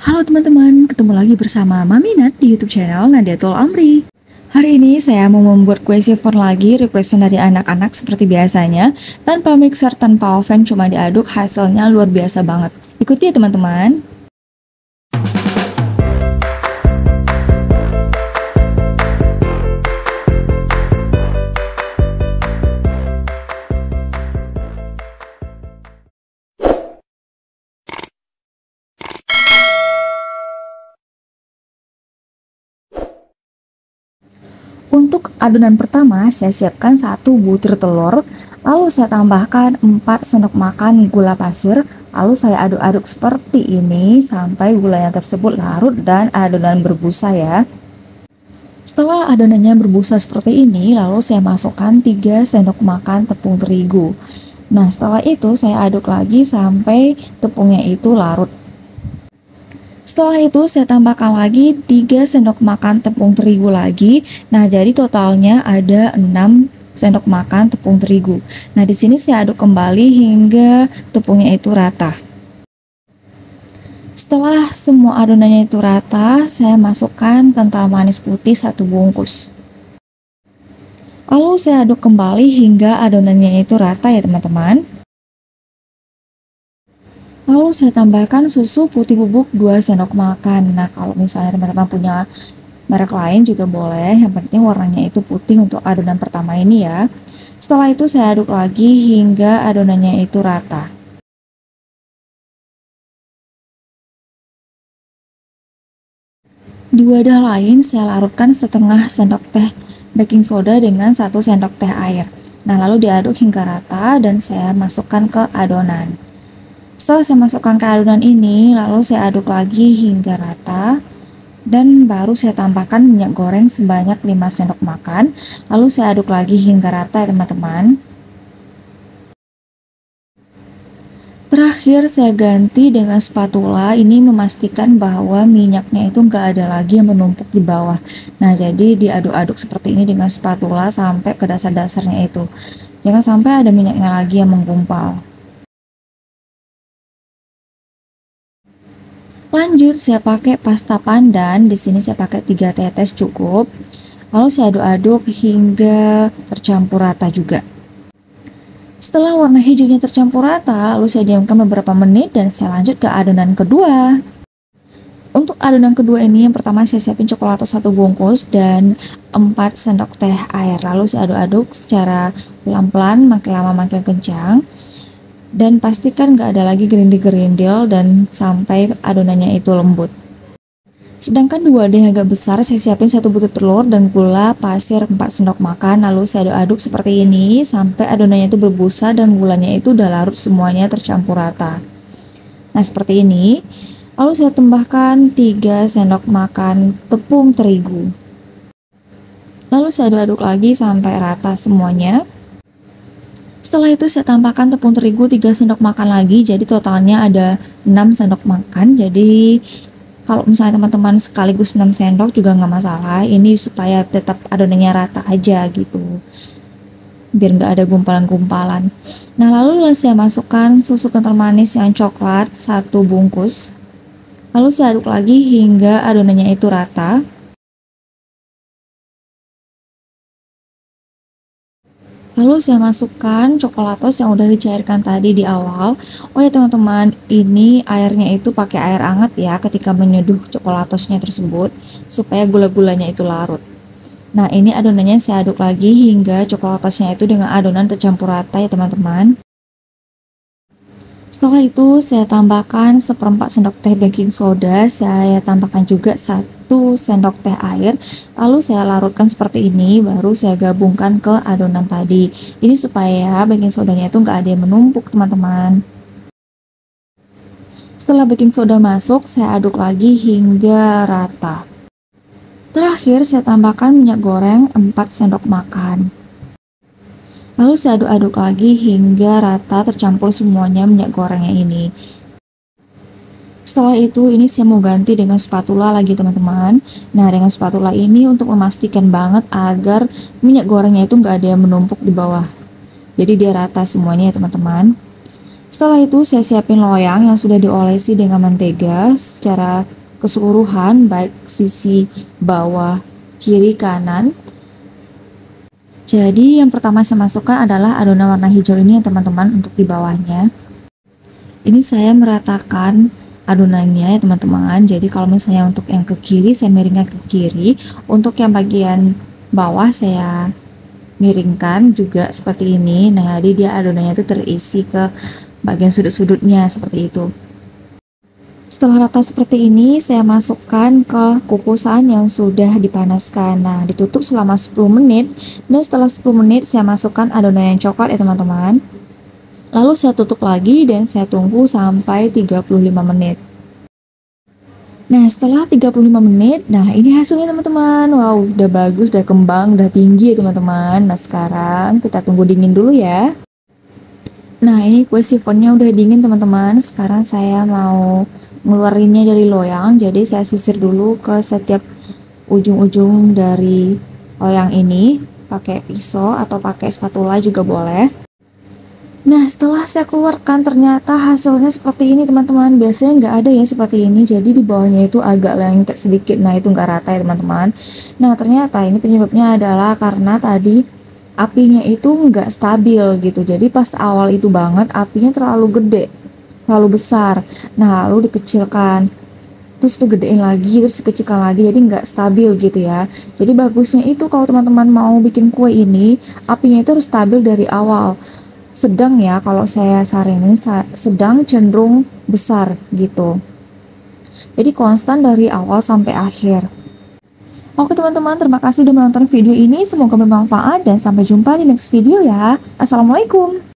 Halo teman-teman, ketemu lagi bersama Mami Nat di YouTube channel Nadiatul Amri. Hari ini saya mau membuat kue chiffon lagi, requestan dari anak-anak seperti biasanya, tanpa mixer, tanpa oven, cuma diaduk, hasilnya luar biasa banget. Ikuti ya teman-teman. Untuk adonan pertama, saya siapkan 1 butir telur, lalu saya tambahkan 4 sendok makan gula pasir, lalu saya aduk-aduk seperti ini sampai gulanya tersebut larut dan adonan berbusa ya. Setelah adonannya berbusa seperti ini, lalu saya masukkan 3 sendok makan tepung terigu. Nah, setelah itu saya aduk lagi sampai tepungnya itu larut. Setelah itu saya tambahkan lagi 3 sendok makan tepung terigu lagi. Nah, jadi totalnya ada 6 sendok makan tepung terigu. Nah, di sini saya aduk kembali hingga tepungnya itu rata. Setelah semua adonannya itu rata, saya masukkan kental manis putih 1 bungkus. Lalu saya aduk kembali hingga adonannya itu rata ya teman-teman. Lalu saya tambahkan susu putih bubuk 2 sendok makan. Nah, kalau misalnya teman-teman punya merek lain juga boleh, yang penting warnanya itu putih untuk adonan pertama ini ya. Setelah itu saya aduk lagi hingga adonannya itu rata. Di wadah lain saya larutkan setengah sendok teh baking soda dengan 1 sendok teh air. Nah, lalu diaduk hingga rata dan saya masukkan ke adonan. Setelah saya masukkan ke adonan ini, lalu saya aduk lagi hingga rata dan baru saya tambahkan minyak goreng sebanyak 5 sendok makan, lalu saya aduk lagi hingga rata ya teman-teman. Terakhir saya ganti dengan spatula, ini memastikan bahwa minyaknya itu nggak ada lagi yang menumpuk di bawah. Nah, jadi diaduk-aduk seperti ini dengan spatula sampai ke dasar-dasarnya itu. Jangan sampai ada minyaknya lagi yang menggumpal. Lanjut saya pakai pasta pandan, di sini saya pakai 3 tetes cukup. Lalu saya aduk-aduk hingga tercampur rata juga. Setelah warna hijaunya tercampur rata, lalu saya diamkan beberapa menit dan saya lanjut ke adonan kedua. Untuk adonan kedua ini, yang pertama saya siapin coklat 1 bungkus dan 4 sendok teh air. Lalu saya aduk-aduk secara pelan-pelan, makin lama makin kencang. Dan pastikan nggak ada lagi gerindil-gerindil dan sampai adonannya itu lembut. Sedangkan di wadah yang agak besar saya siapin 1 butir telur dan gula pasir 4 sendok makan, lalu saya aduk-aduk seperti ini sampai adonannya itu berbusa dan gulanya itu udah larut semuanya tercampur rata. Nah, seperti ini. Lalu saya tambahkan 3 sendok makan tepung terigu. Lalu saya aduk-aduk lagi sampai rata semuanya. Setelah itu saya tambahkan tepung terigu 3 sendok makan lagi, jadi totalnya ada 6 sendok makan. Jadi kalau misalnya teman-teman sekaligus 6 sendok juga nggak masalah, ini supaya tetap adonannya rata aja gitu, biar nggak ada gumpalan-gumpalan. Nah, lalu saya masukkan susu kental manis yang coklat 1 bungkus, lalu saya aduk lagi hingga adonannya itu rata. Lalu saya masukkan coklatos yang udah dicairkan tadi di awal. Oh ya teman-teman, ini airnya itu pakai air hangat ya ketika menyeduh coklatosnya tersebut, supaya gula-gulanya itu larut. Nah, ini adonannya saya aduk lagi hingga coklatosnya itu dengan adonan tercampur rata ya teman-teman. Setelah itu saya tambahkan 1/4 sendok teh baking soda, saya tambahkan juga 1 sendok teh air, lalu saya larutkan seperti ini, baru saya gabungkan ke adonan tadi. Ini supaya baking sodanya itu nggak ada yang menumpuk teman-teman. Setelah baking soda masuk, saya aduk lagi hingga rata. Terakhir saya tambahkan minyak goreng 4 sendok makan. Lalu saya aduk-aduk lagi hingga rata tercampur semuanya minyak gorengnya ini. Setelah itu ini saya mau ganti dengan spatula lagi teman-teman. Nah, dengan spatula ini untuk memastikan banget agar minyak gorengnya itu nggak ada yang menumpuk di bawah. Jadi dia rata semuanya ya teman-teman. Setelah itu saya siapin loyang yang sudah diolesi dengan mentega secara keseluruhan, baik sisi bawah, kiri, kanan. Jadi yang pertama saya masukkan adalah adonan warna hijau ini ya teman-teman, untuk di bawahnya. Ini saya meratakan adonannya ya teman-teman. Jadi kalau misalnya untuk yang ke kiri saya miringkan ke kiri, untuk yang bagian bawah saya miringkan juga seperti ini. Nah, jadi dia adonannya itu terisi ke bagian sudut-sudutnya seperti itu. Setelah rata seperti ini, saya masukkan ke kukusan yang sudah dipanaskan. Nah, ditutup selama 10 menit, dan setelah 10 menit saya masukkan adonan yang coklat ya teman-teman. Lalu saya tutup lagi dan saya tunggu sampai 35 menit. Nah, setelah 35 menit, nah ini hasilnya teman-teman. Wow, udah bagus, udah kembang, udah tinggi ya teman-teman. Nah, sekarang kita tunggu dingin dulu ya. Nah, ini kue sifonnya udah dingin teman-teman. Sekarang saya mau ngeluarinnya dari loyang, jadi saya sisir dulu ke setiap ujung-ujung dari loyang ini pakai pisau atau pakai spatula juga boleh. Nah, setelah saya keluarkan ternyata hasilnya seperti ini teman-teman. Biasanya nggak ada ya seperti ini, jadi di bawahnya itu agak lengket sedikit. Nah, itu nggak rata ya teman-teman. Nah, ternyata ini penyebabnya adalah karena tadi apinya itu nggak stabil gitu. Jadi pas awal itu banget apinya terlalu gede, terlalu besar. Nah, lalu dikecilkan, terus digedein lagi, terus dikecilkan lagi, jadi nggak stabil gitu ya. Jadi bagusnya itu kalau teman-teman mau bikin kue ini, apinya itu harus stabil dari awal. Sedang ya, kalau saya saranin sedang cenderung besar gitu. Jadi konstan dari awal sampai akhir. Oke teman-teman, terima kasih sudah menonton video ini. Semoga bermanfaat dan sampai jumpa di next video ya. Assalamualaikum.